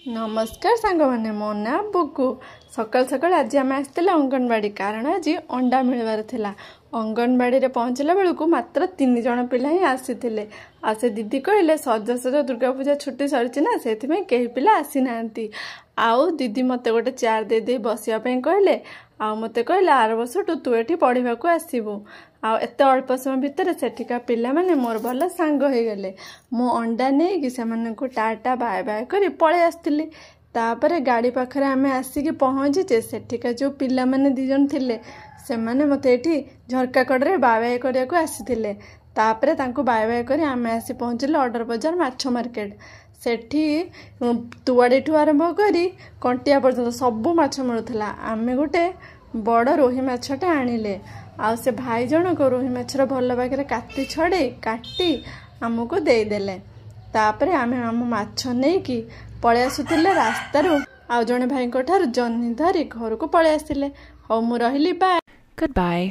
नमस्कार सांग मैंने मो ना बुकु सकाल सकाल आज आम आसते अंगनवाड़ी कारण आज अंडा मिलवार थिला। अंगनवाड़ी रे पहुँचला बेलू मात्र 3 जन पिला ही आसी थे। आ से दीदी कहले सज सज दुर्गा पूजा छुट्टी सरी ना से कई पिला आसी ना। आउ दीदी मते गोटे चेयर दे दे बसिया कहले आउ मते कहले आर वर्ष तू एठी पढ़ा को आसबू। आते अल्प समय भितर सेठिका पिला माने मोर भल सांग हो गले। मो अंडा नहीं कि से टाटा बाय बाय कर पलि आसती। तापर गाड़ी पाखे आम आसिक पहुँचे सेठिका जो पिला माने 2 जन थिले से माने मते एठी झरका कड़े बाय बाय करिया को आसीथिले। तापर तांको बाय बाय कर आम आसी पहुँचले ऑर्डर बाजार माछ मार्केट। सेठी तुआड़ी ठू आरंभ करी कंटिया पर्यंत सबू माछ मिलूला। आम गोटे बड़ रोही माछटे आनिले। आउ से भाई जनक रोही माछर भल भागे काटी छड़े काटी आमको देदेले। तापर आम आम माछ नहीं कि पलि आसुले रास्तार। आउ जने भाई ठार जह्नी धरी घर को पलि आसिले। हौ मु रहिली बाय। Goodbye.